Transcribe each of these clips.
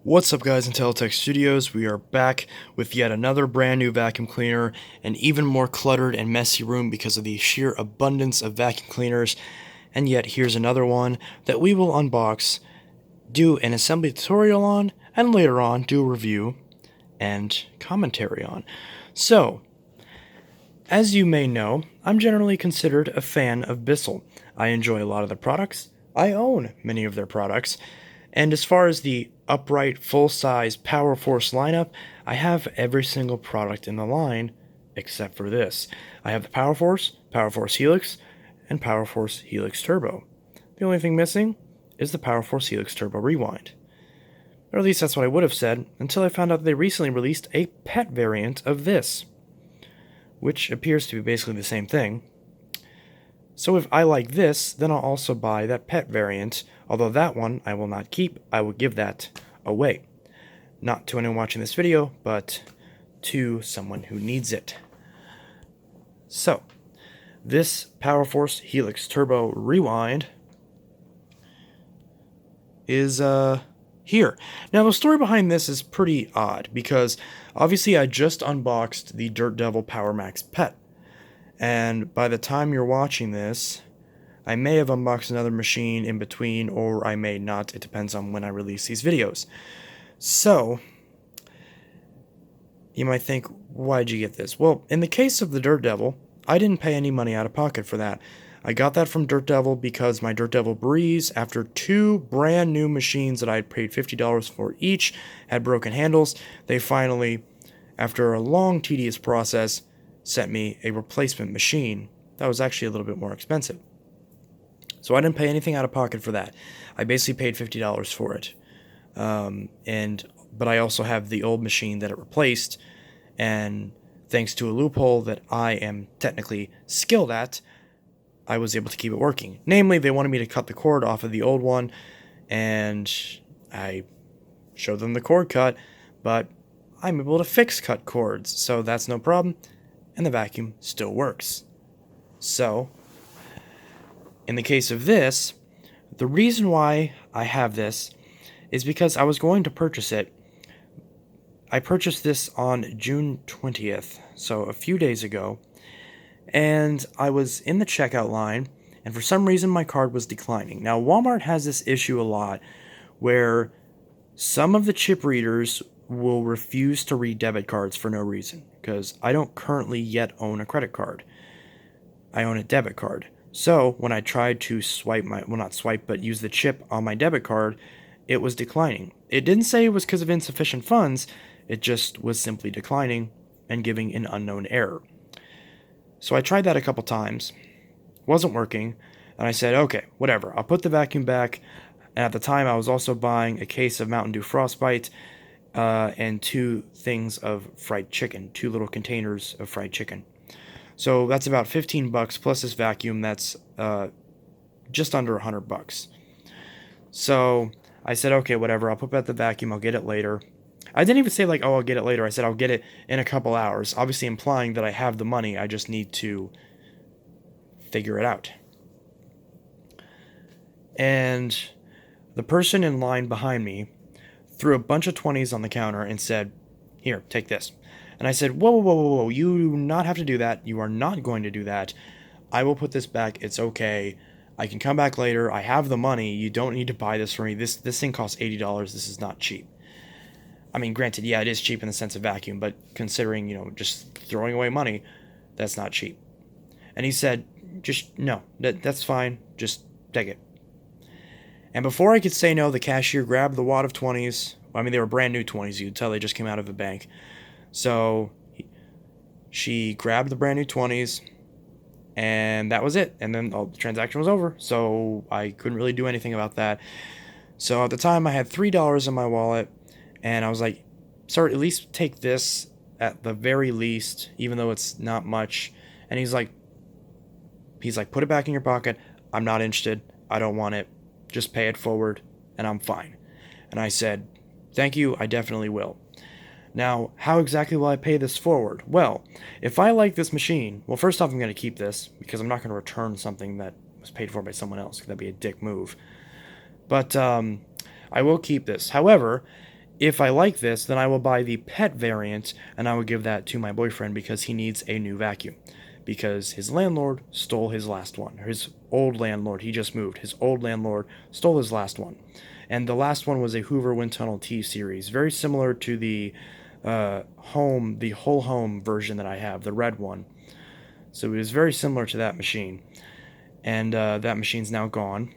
What's up guys in Teletech Studios? We are back with yet another brand new vacuum cleaner, an even more cluttered and messy room because of the sheer abundance of vacuum cleaners, and yet here's another one that we will unbox, do an assembly tutorial on, and later on do a review and commentary on. So, as you may know, I'm generally considered a fan of Bissell. I enjoy a lot of their products, I own many of their products, and as far as the upright, full-size PowerForce lineup, I have every single product in the line except for this. I have the PowerForce, PowerForce Helix, and PowerForce Helix Turbo. The only thing missing is the PowerForce Helix Turbo Rewind. Or at least that's what I would have said, until I found out that they recently released a pet variant of this, which appears to be basically the same thing. So if I like this, then I'll also buy that pet variant, although that one I will not keep. I will give that away. Not to anyone watching this video, but to someone who needs it. So, this PowerForce Helix Turbo Rewind is here. Now the story behind this is pretty odd, because obviously I just unboxed the Dirt Devil Power Max Pet. And by the time you're watching this, I may have unboxed another machine in between, or I may not. It depends on when I release these videos. So, you might think, why'd you get this? Well, in the case of the Dirt Devil, I didn't pay any money out of pocket for that. I got that from Dirt Devil because my Dirt Devil Breeze, after two brand new machines that I had paid $50 for each, had broken handles. They finally, after a long, tedious process, sent me a replacement machine that was actually a little bit more expensive. So I didn't pay anything out of pocket for that. I basically paid $50 for it. But I also have the old machine that it replaced, and thanks to a loophole that I am technically skilled at, I was able to keep it working. Namely, they wanted me to cut the cord off of the old one, and I showed them the cord cut, but I'm able to fix cut cords, so that's no problem. And the vacuum still works. So, in the case of this, the reason why I have this is because I was going to purchase it. I purchased this on June 20th, so a few days ago, and I was in the checkout line, and for some reason my card was declining. Now, Walmart has this issue a lot where some of the chip readers will refuse to read debit cards for no reason, because I don't currently yet own a credit card. I own a debit card. So when I tried to use the chip on my debit card, it was declining. It didn't say it was because of insufficient funds, it just was simply declining and giving an unknown error. So I tried that a couple times, wasn't working, and I said, okay, whatever, I'll put the vacuum back. And at the time I was also buying a case of Mountain Dew Frostbite, and two things of fried chicken, two little containers of fried chicken. So that's about $15 plus this vacuum. That's just under $100. So I said, okay, whatever. I'll put back the vacuum. I'll get it later. I didn't even say like, oh, I'll get it later. I said I'll get it in a couple hours. Obviously implying that I have the money. I just need to figure it out. And the person in line behind me threw a bunch of 20s on the counter and said, here, take this. And I said, whoa, whoa, whoa, whoa, you do not have to do that. You are not going to do that. I will put this back. It's okay. I can come back later. I have the money. You don't need to buy this for me. This thing costs $80. This is not cheap. I mean, granted, yeah, it is cheap in the sense of vacuum, but considering, just throwing away money, that's not cheap. And he said, just, no, that's fine. Just take it. And before I could say no, the cashier grabbed the wad of 20s. I mean, they were brand new 20s. You could tell they just came out of the bank. So she grabbed the brand new 20s, and that was it. And then the transaction was over. So I couldn't really do anything about that. So at the time, I had $3 in my wallet, and I was like, sir, at least take this at the very least, even though it's not much. And he's like, put it back in your pocket. I'm not interested. I don't want it. Just pay it forward, and I'm fine. And I said, thank you, I definitely will. Now, how exactly will I pay this forward? Well, if I like this machine, well, first off, I'm going to keep this, because I'm not going to return something that was paid for by someone else. That'd be a dick move. But I will keep this. However, If I like this, then I will buy the pet variant, and I will give that to my boyfriend because he needs a new vacuum. Because his landlord stole his last one. His old landlord, he just moved. His old landlord stole his last one. And the last one was a Hoover Wind Tunnel T series, very similar to the the whole home version that I have, the red one. So it was very similar to that machine. And that machine's now gone.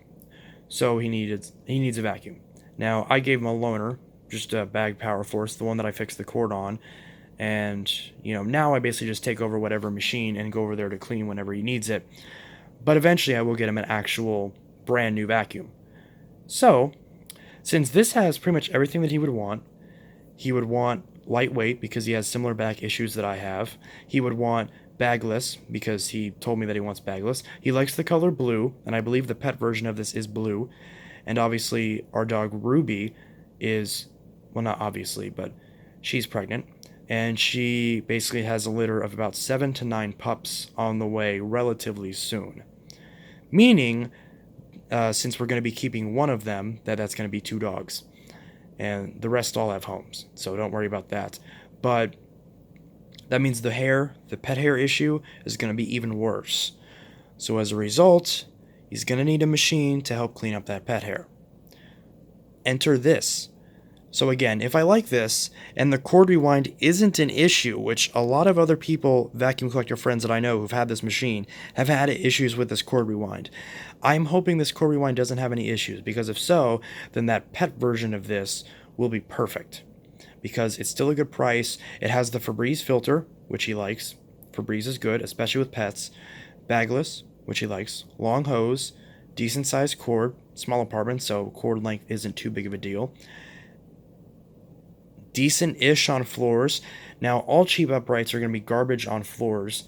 So he needs a vacuum. Now I gave him a loaner, just a bag PowerForce, the one that I fixed the cord on, and now I basically just take over whatever machine and go over there to clean whenever he needs it. But eventually I will get him an actual brand new vacuum. So since this has pretty much everything that he would want lightweight because he has similar back issues that I have. He would want bagless because he told me that he wants bagless. He likes the color blue, and I believe the pet version of this is blue. And obviously our dog Ruby is, well, not obviously, but she's pregnant, and she basically has a litter of about 7 to 9 pups on the way relatively soon. Meaning, since we're going to be keeping one of them, that's going to be 2 dogs. And the rest all have homes, so don't worry about that. But that means the pet hair issue is going to be even worse. So as a result, he's going to need a machine to help clean up that pet hair. Enter this. So again, if I like this, and the cord rewind isn't an issue, which a lot of other people, vacuum collector friends that I know who've had this machine, have had issues with this cord rewind. I'm hoping this cord rewind doesn't have any issues, because if so, then that pet version of this will be perfect. Because it's still a good price. It has the Febreze filter, which he likes. Febreze is good, especially with pets. Bagless, which he likes. Long hose, decent sized cord, small apartment, so cord length isn't too big of a deal. Decent-ish on floors. Now, all cheap uprights are going to be garbage on floors,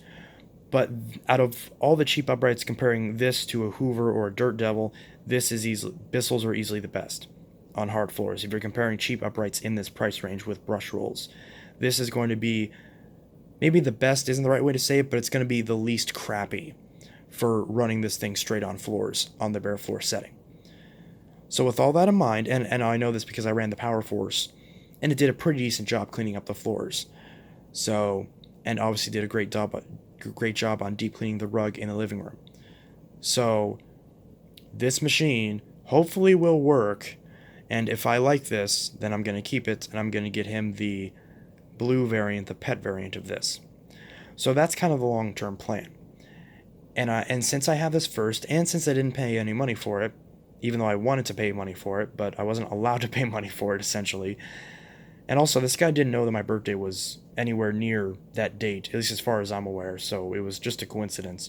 but out of all the cheap uprights, comparing this to a Hoover or a Dirt Devil, Bissell's are easily the best on hard floors. If you're comparing cheap uprights in this price range with brush rolls, this is going to be, maybe the best isn't the right way to say it, but it's going to be the least crappy for running this thing straight on floors on the bare floor setting. So with all that in mind, and I know this because I ran the PowerForce, and it did a pretty decent job cleaning up the floors. So, and obviously did a great job on deep cleaning the rug in the living room. So, this machine hopefully will work, and if I like this, then I'm going to keep it, and I'm going to get him the blue variant, the pet variant of this. So that's kind of the long-term plan. And since I have this first, and since I didn't pay any money for it, even though I wanted to pay money for it, but I wasn't allowed to pay money for it, essentially. And also, this guy didn't know that my birthday was anywhere near that date, at least as far as I'm aware, so it was just a coincidence.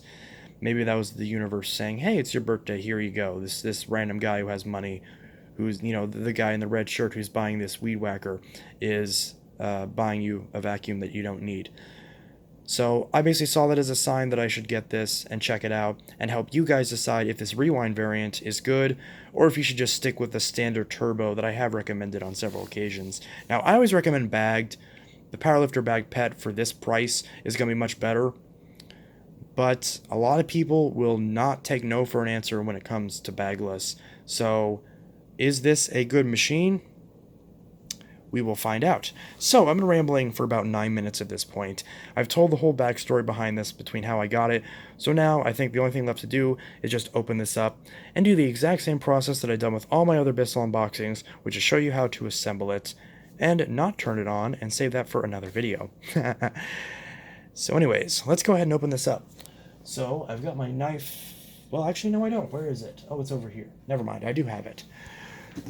Maybe that was the universe saying, hey, it's your birthday, here you go. This random guy who has money, who's, the guy in the red shirt who's buying this weed whacker, is buying you a vacuum that you don't need. So I basically saw that as a sign that I should get this and check it out and help you guys decide if this rewind variant is good or if you should just stick with the standard turbo that I have recommended on several occasions. Now, I always recommend bagged. The Powerlifter Bag Pet for this price is going to be much better, but a lot of people will not take no for an answer when it comes to bagless. So is this a good machine? We will find out. So I've been rambling for about 9 minutes at this point. I've told the whole backstory behind this between how I got it. So now I think the only thing left to do is just open this up and do the exact same process that I've done with all my other Bissell unboxings, which is show you how to assemble it and not turn it on and save that for another video. So anyways, let's go ahead and open this up. So I've got my knife. Well, actually, no, I don't. Where is it? Oh, it's over here. Never mind. I do have it.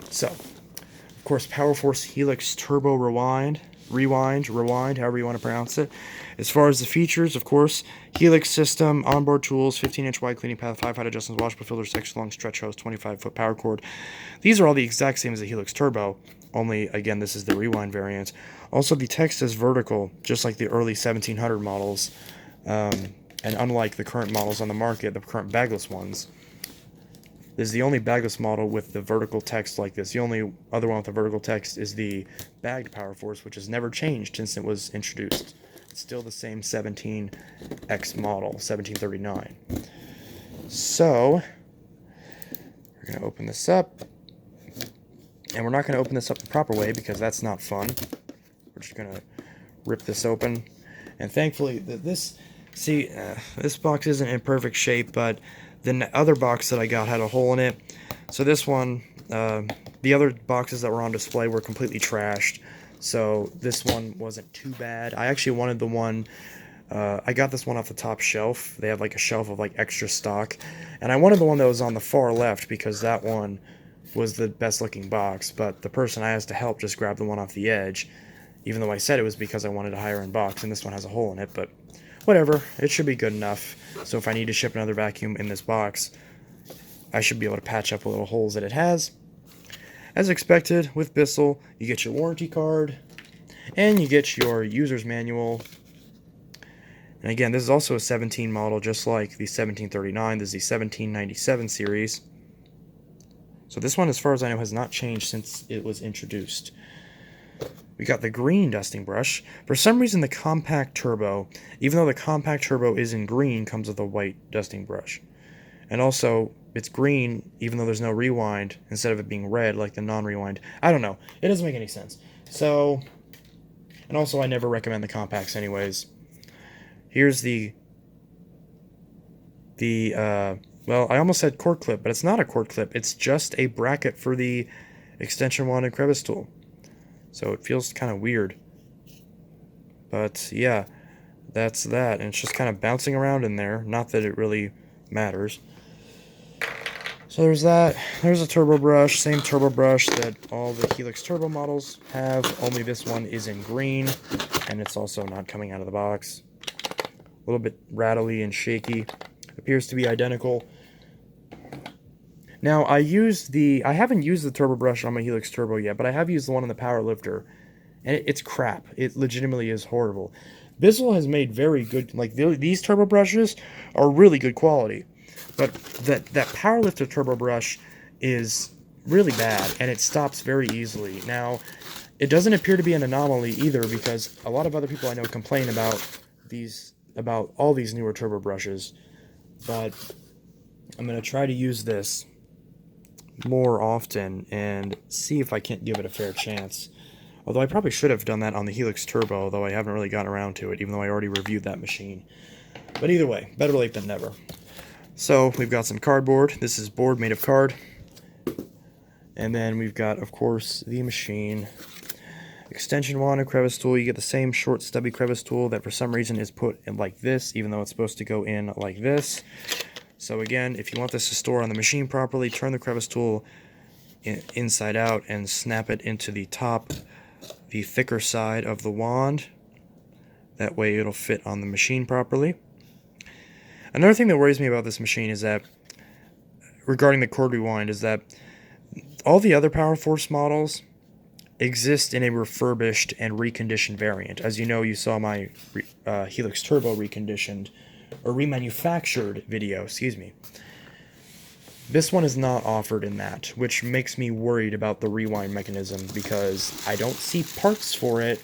So, of course, PowerForce Helix Turbo Rewind, however you want to pronounce it. As far as the features, of course, Helix system, onboard tools, 15-inch wide cleaning path, 5 height adjustments, washable filter, section long stretch hose, 25-foot power cord. These are all the exact same as the Helix Turbo, only, again, this is the rewind variant. Also, the text is vertical, just like the early 1700 models, and unlike the current models on the market, the current bagless ones. This is the only bagless model with the vertical text like this. The only other one with the vertical text is the bagged PowerForce, which has never changed since it was introduced. It's still the same 17X model, 1739. So, we're going to open this up. And we're not going to open this up the proper way because that's not fun. We're just going to rip this open. And thankfully, this box isn't in perfect shape, but the other box that I got had a hole in it. So this one, the other boxes that were on display were completely trashed. So this one wasn't too bad. I actually wanted the one, I got this one off the top shelf. They have like a shelf of like extra stock. And I wanted the one that was on the far left because that one was the best looking box. But the person I asked to help just grabbed the one off the edge. Even though I said it was because I wanted a higher end box, and this one has a hole in it, but whatever, it should be good enough. So if I need to ship another vacuum in this box, I should be able to patch up the little holes that it has. As expected, with Bissell, you get your warranty card, and you get your user's manual. And again, this is also a 17 model, just like the 1739. This is the 1797 series. So this one, as far as I know, has not changed since it was introduced. We got the green dusting brush. For some reason, the compact turbo, even though the compact turbo is in green, comes with a white dusting brush. And also, it's green, even though there's no rewind, instead of it being red like the non-rewind. I don't know. It doesn't make any sense. So, and also I never recommend the compacts anyways. Here's well, I almost said cord clip, but it's not a cord clip. It's just a bracket for the extension wand and crevice tool. So it feels kind of weird. But yeah, that's that. And it's just kind of bouncing around in there. Not that it really matters. So there's that. There's a turbo brush. Same turbo brush that all the Helix turbo models have. Only this one is in green. And it's also not coming out of the box. A little bit rattly and shaky. Appears to be identical. Now, I haven't used the turbo brush on my Helix Turbo yet, but I have used the one on the Power Lifter, and it's crap. It legitimately is horrible. Bissell has made very good, like, these turbo brushes are really good quality, but that Power Lifter turbo brush is really bad, and it stops very easily. Now, it doesn't appear to be an anomaly either, because a lot of other people I know complain about all these newer turbo brushes, but I'm going to try to use this more often and see if I can't give it a fair chance. Although I probably should have done that on the Helix Turbo, though I haven't really gotten around to it, even though I already reviewed that machine. But either way, better late than never. So we've got some cardboard. This is board made of card. And then we've got, of course, the machine. Extension wand and crevice tool. You get the same short stubby crevice tool that for some reason is put in like this, even though it's supposed to go in like this. So again, if you want this to store on the machine properly, turn the crevice tool inside out and snap it into the top, the thicker side of the wand. That way it'll fit on the machine properly. Another thing that worries me about this machine is that, regarding the cord rewind, is that all the other PowerForce models exist in a refurbished and reconditioned variant. As you know, you saw my Helix Turbo reconditioned, or remanufactured video, excuse me. This one is not offered in that, which makes me worried about the rewind mechanism because I don't see parts for it,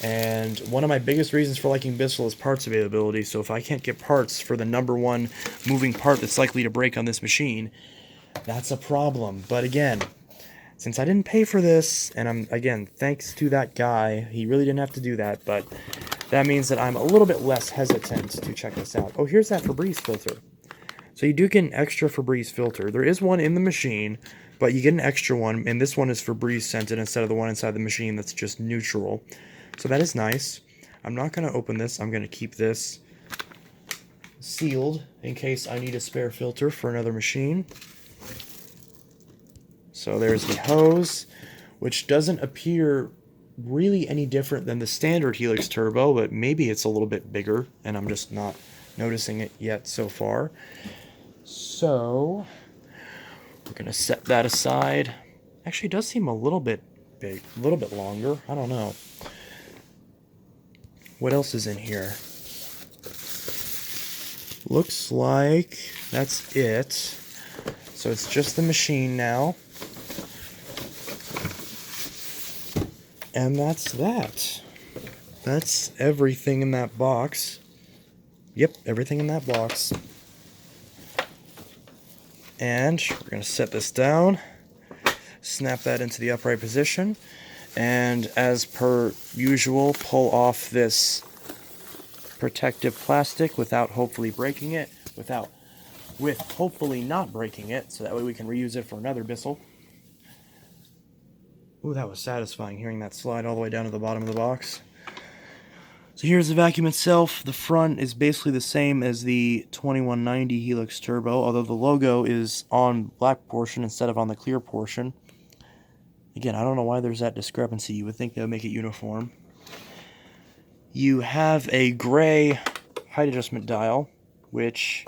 and one of my biggest reasons for liking Bissell is parts availability, so if I can't get parts for the #1 moving part that's likely to break on this machine, that's a problem. But again, since I didn't pay for this, and again, thanks to that guy, he really didn't have to do that, but that means that I'm a little bit less hesitant to check this out. Oh, here's that Febreze filter. So you do get an extra Febreze filter. There is one in the machine, but you get an extra one, and this one is Febreze scented instead of the one inside the machine that's just neutral. So that is nice. I'm not going to open this. I'm going to keep this sealed in case I need a spare filter for another machine. So there's the hose, which doesn't appear really any different than the standard Helix Turbo, but maybe it's a little bit bigger, and I'm just not noticing it yet so far. So we're going to set that aside. Actually, it does seem a little bit big, a little bit longer. I don't know. What else is in here? Looks like that's it. So it's just the machine now. And that's that. That's everything in that box. Yep, everything in that box. And we're going to set this down. snap that into the upright position, and as per usual, pull off this protective plastic without hopefully breaking it, with hopefully not breaking it, so that way we can reuse it for another Bissell. Ooh, that was satisfying, hearing that slide all the way down to the bottom of the box. So here's the vacuum itself. The front is basically the same as the 2190 Helix Turbo, although the logo is on black portion instead of on the clear portion. Again, I don't know why there's that discrepancy. You would think that would make it uniform. You have a gray height adjustment dial, which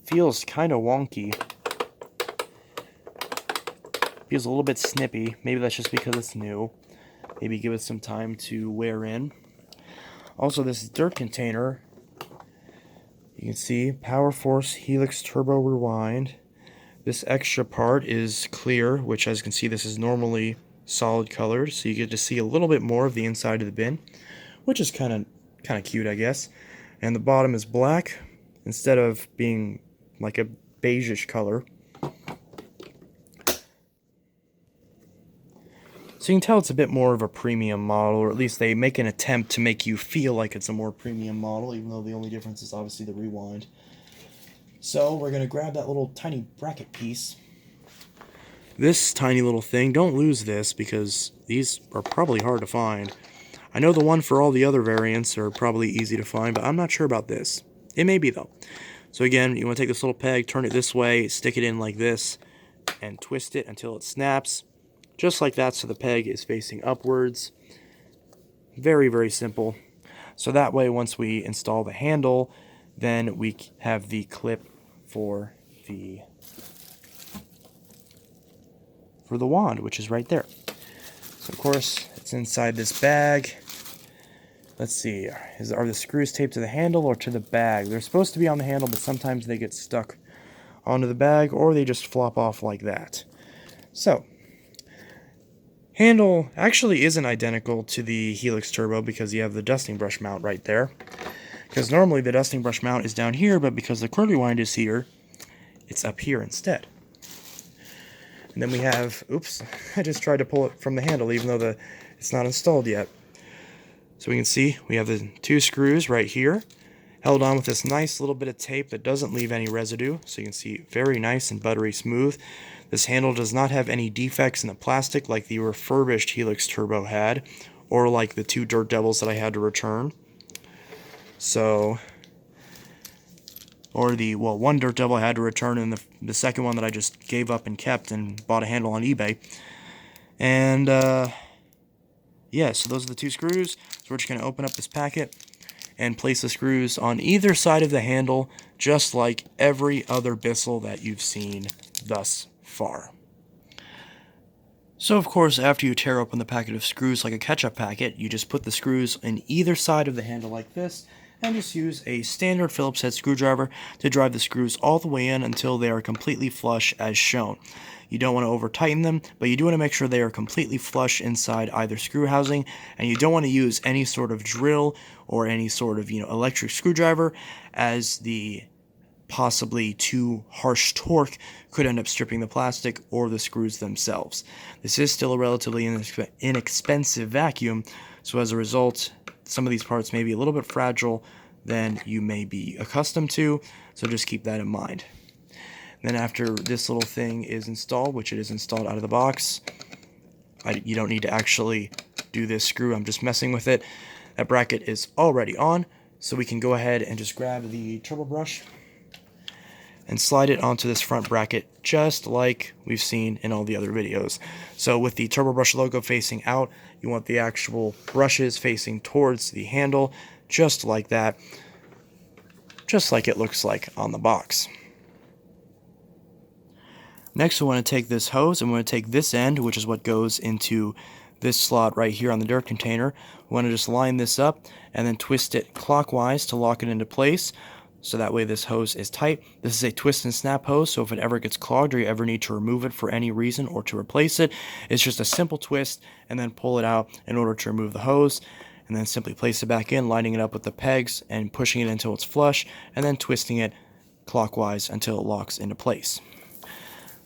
feels kind of wonky. Feels a little bit snippy. Maybe that's just because it's new. Maybe give it some time to wear in. Also, this dirt container, you can see PowerForce Helix Turbo Rewind. This extra part is clear, which, as you can see, this is normally solid colored, so you get to see a little bit more of the inside of the bin, which is kind of cute, I guess. And the bottom is black instead of being like a beigeish color. So you can tell it's a bit more of a premium model, or at least they make an attempt to make you feel like it's a more premium model, even though the only difference is obviously the rewind. So we're going to grab that little tiny bracket piece. This tiny little thing, don't lose this because these are probably hard to find. I know the one for all the other variants are probably easy to find, but I'm not sure about this. It may be though. So again, you want to take this little peg, turn it this way, stick it in like this, and twist it until it snaps. Just like that, so the peg is facing upwards. Very, very simple. So that way, once we install the handle, then we have the clip for the wand, which is right there. So of course, it's inside this bag. Let's see, are the screws taped to the handle or to the bag? They're supposed to be on the handle, but sometimes they get stuck onto the bag, or they just flop off like that. So, handle actually isn't identical to the Helix Turbo because you have the dusting brush mount right there. Because normally the dusting brush mount is down here, but because the quick rewind is here, it's up here instead. And then we have, oops, I just tried to pull it from the handle even though it's not installed yet. So we can see we have the two screws right here, held on with this nice little bit of tape that doesn't leave any residue. So you can see very nice and buttery smooth. This handle does not have any defects in the plastic like the refurbished Helix Turbo had, or like the two Dirt Devils that I had to return. So, or one Dirt Devil I had to return, and the second one that I just gave up and kept and bought a handle on eBay. And, yeah, so those are the two screws. So we're just going to open up this packet and place the screws on either side of the handle, just like every other Bissell that you've seen thus far. So of course, after you tear open the packet of screws like a ketchup packet, you just put the screws in either side of the handle like this, and just use a standard Phillips head screwdriver to drive the screws all the way in until they are completely flush as shown. You don't want to over tighten them, but you do want to make sure they are completely flush inside either screw housing, and you don't want to use any sort of drill or any sort of electric screwdriver, as the possibly too harsh torque could end up stripping the plastic or the screws themselves. This is still a relatively inexpensive vacuum, so as a result, some of these parts may be a little bit fragile than you may be accustomed to, so just keep that in mind. Then after this little thing is installed, which it is installed out of the box, you don't need to actually do this screw, I'm just messing with it. That bracket is already on, so we can go ahead and just grab the turbo brush and slide it onto this front bracket, just like we've seen in all the other videos. So with the turbo brush logo facing out, you want the actual brushes facing towards the handle, just like that, just like it looks like on the box. Next, we want to take this hose and we want to take this end, which is what goes into this slot right here on the dirt container. We want to just line this up and then twist it clockwise to lock it into place, so that way this hose is tight. This is a twist and snap hose, so if it ever gets clogged or you ever need to remove it for any reason or to replace it, it's just a simple twist and then pull it out in order to remove the hose, and then simply place it back in, lining it up with the pegs and pushing it until it's flush, and then twisting it clockwise until it locks into place.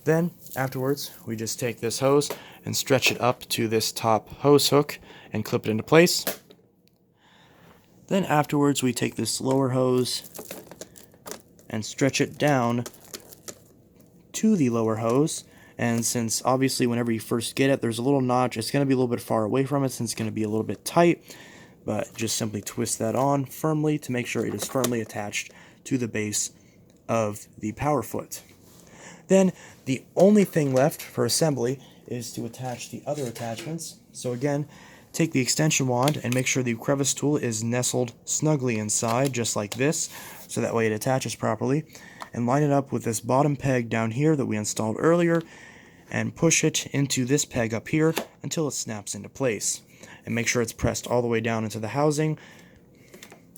Then, afterwards, we just take this hose and stretch it up to this top hose hook and clip it into place. Then afterwards, we take this lower hose and stretch it down to the lower hose. And since obviously whenever you first get it, there's a little notch, it's going to be a little bit far away from it since it's going to be a little bit tight. But just simply twist that on firmly to make sure it is firmly attached to the base of the power foot. Then the only thing left for assembly is to attach the other attachments. So again, take the extension wand and make sure the crevice tool is nestled snugly inside, just like this, so that way it attaches properly. And line it up with this bottom peg down here that we installed earlier, and push it into this peg up here until it snaps into place. And make sure it's pressed all the way down into the housing,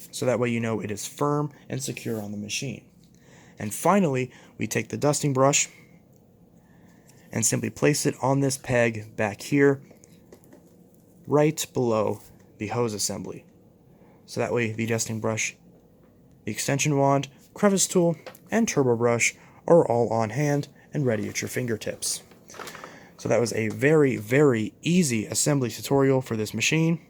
so that way you know it is firm and secure on the machine. And finally, we take the dusting brush and simply place it on this peg back here, right below the hose assembly. So that way the dusting brush, the extension wand, crevice tool, and turbo brush are all on hand and ready at your fingertips. So that was a very, very easy assembly tutorial for this machine.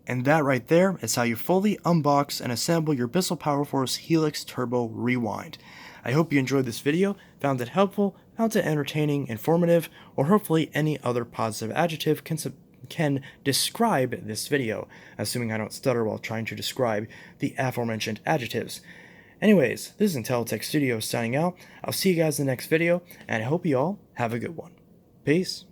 And that right there is how you fully unbox and assemble your Bissell PowerForce Helix Turbo Rewind. I hope you enjoyed this video, found it helpful, found it entertaining, informative, or hopefully any other positive adjective can describe this video, assuming I don't stutter while trying to describe the aforementioned adjectives. Anyways, this is Intelitech Studios signing out. I'll see you guys in the next video, and I hope you all have a good one. Peace.